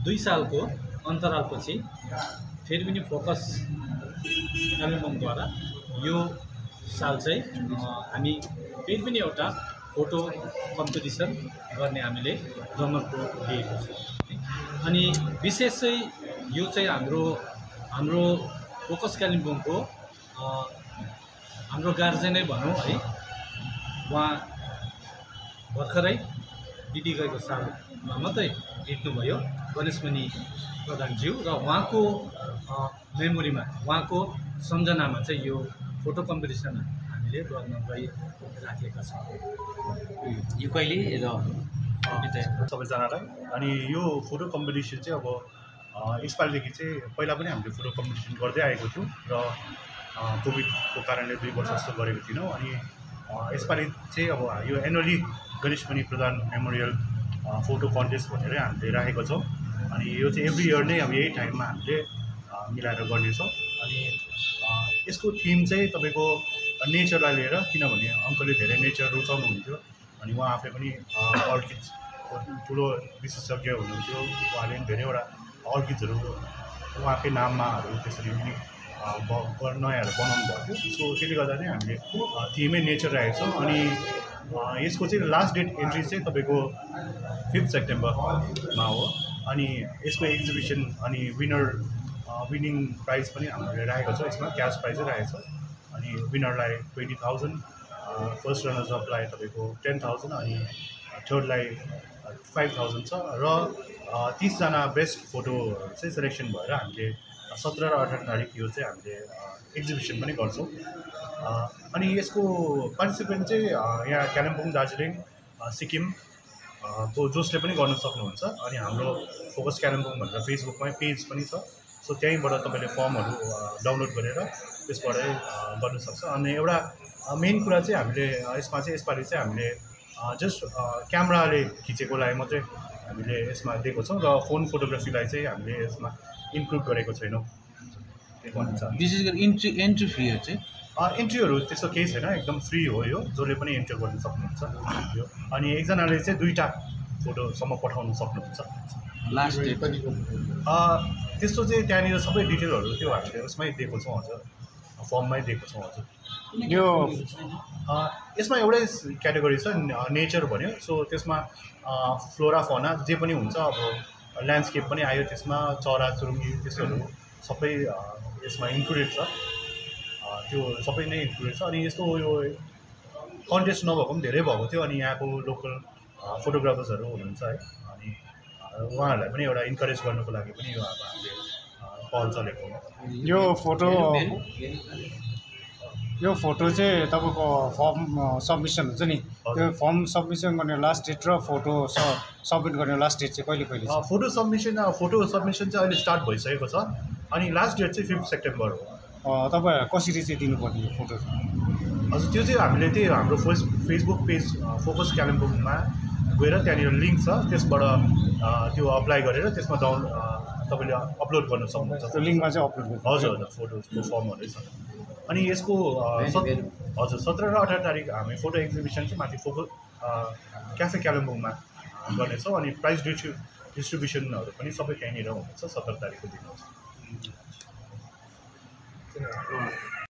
2 सालको अन्तरालपछि फेरि पनि फोकस कालिम्पोङद्वारा यो साल चाहिँ हामी फेरि पनि एउटा फोटो कम्पिटिसन गर्ने हामीले जमर्को लिएको छौँ। अनि विशेष चाहिँ यो चाहिँ हाम्रो फोकस कालिम्पोङको हाम्रो गार्जेनै भनौँ है, उहाँ भर्खरै दिदी गएको सालमा मात्रै बित्नुभयो गणेशमणि प्रधानज्यू, र उहाँको मेमोरीमा उहाँको सम्झनामा चाहिँ यो फोटो कम्पिटिसन हामीले गर्न गइराखेका छौँ। यो कहिले र सबैजनालाई। अनि यो फोटो कम्पिटिसन चाहिँ अब यसपालिदेखि चाहिँ पहिला पनि हामीले फोटो कम्पिटिसन गर्दै आएको थियौँ र कोभिडको कारणले 2 वर्ष जस्तो गरेको थिएनौँ। अनि यसपालि चाहिँ अब यो एनुअली गणेशमणि प्रधान मेमोरियल फोटो कन्टेस्ट भनेर हामीले राखेको छौँ। अनि यो चाहिँ एभ्री इयर नै अब यही टाइममा हामीले मिलाएर गर्नेछौँ। अनि यसको थिम चाहिँ तपाईँको नेचरलाई लिएर, किनभने अङ्कलले धेरै नेचर रुचाउनुहुन्थ्यो अनि उहाँ आफै पनि अर्किड्सको ठुलो विशेषज्ञ हुनुहुन्थ्यो। उहाँले पनि धेरैवटा अर्किड्सहरू उहाँकै नाममाहरू त्यसरी पनि नयाँहरू बनाउनु भएको थियो। सो त्यसले गर्दा चाहिँ हामीले थिमै नेचर राखेको छौँ। अनि यसको चाहिँ लास्ट डेट एन्ट्री चाहिँ तपाईँको 5 सेप्टेम्बरमा हो। अनि यसको एक्जिबिसन अनि विनिङ प्राइज पनि हामीले राखेको छ। यसमा क्यास प्राइजै राखेको छ। अनि विनरलाई 20,000, फर्स्ट रनर्सअपलाई तपाईँको 10,000 अनि थर्डलाई 5,000 छ। र 30 जना बेस्ट फोटो चाहिँ सिलेक्सन भएर हामीले 17 र 18 तारिक यो चाहिँ हामीले एक्जिबिसन पनि गर्छौँ। अनि यसको पार्टिसिपेन्ट चाहिँ यहाँ कालिम्पोङ, दार्जिलिङ, सिक्किम को जसले पनि गर्न सक्नुहुन्छ। अनि हाम्रो फोकस कालिम्पोङ भनेर फेसबुकमै पेज पनि छ। सो त्यहीँबाट तपाईँले फर्महरू डाउनलोड गरेर त्यसबाटै गर्न सक्छ। अनि एउटा मेन कुरा चाहिँ हामीले यसपालि चाहिँ हामीले जस्ट क्यामेराले खिचेकोलाई मात्रै हामीले यसमा दिएको छौँ र फोन फोटोग्राफीलाई चाहिँ हामीले यसमा इन्क्लुड गरेको छैनौँ। विशेष गरी एन्ट्री फीहरू चाहिँ एन्ट्रीहरू त्यस्तो केही छैन, एकदम फ्री हो यो, जसले पनि एन्ट्री गर्न सक्नुहुन्छ यो। अनि एकजनाले चाहिँ 2टा फोटोसम्म पठाउन सक्नुहुन्छ। लास्ट डेट त्यस्तो चाहिँ त्यहाँनिर सबै डिटेलहरू त्यो हामीले उसमै दिएको छौँ हजुर, फर्ममै दिएको छौँ हजुर। यो यसमा एउटै क्याटेगोरी छ, नेचर भन्यो। सो त्यसमा फ्लोरा फौना जे पनि हुन्छ, अब ल्यान्डस्केप पनि आयो त्यसमा, चरा चुरुङ्गी त्यस्तोहरू सबै यसमा इन्क्लुडेड छ। त्यो सबै नै इन्क्लुडेड छ। अनि यस्तो यो कन्टेस्ट नभएको पनि धेरै भएको थियो। अनि यहाँको लोकल फोटोग्राफर्सहरू हुनुहुन्छ है, अनि उहाँहरूलाई पनि एउटा इन्करेज गर्नुको लागि पनि यो अब हामीले पहल चलेको हो। यो फोटो चाहिँ तपाईँको फर्म सबमिसन हुन्छ नि, त्यो फर्म सबमिसन गर्ने लास्ट डेट र फोटो सबमिट गर्ने लास्ट डेट चाहिँ कहिले छ? फोटो सबमिसन चाहिँ अहिले स्टार्ट भइसकेको छ। अनि लास्ट डेट चाहिँ 5 सेप्टेम्बर हो। तपाईँ कसरी चाहिँ दिनुपर्ने यो फोटो? हजुर, त्यो चाहिँ हामीले त्यही हाम्रो फेसबुक पेज फोकस कालिम्पोङमा गएर त्यहाँनिर लिङ्क छ, त्यसबाट त्यो अप्लाई गरेर त्यसमा तपाईँले अपलोड गर्न सक्नुहुन्छ। त्यो लिङ्कमा चाहिँ अपलोड गर्नु? हजुर, फोटोको फर्महरू छ। अनि यसको हजुर 17 र 18 तारिक हामी फोटो एक्जिबिसन चाहिँ माथि फोकस क्याफे कालिम्पोङमा गर्नेछौँ। अनि प्राइज डिस्ट्रिब्युसनहरू पनि सबै त्यहीँनिर हुनेछ 17 तारिकको दिन।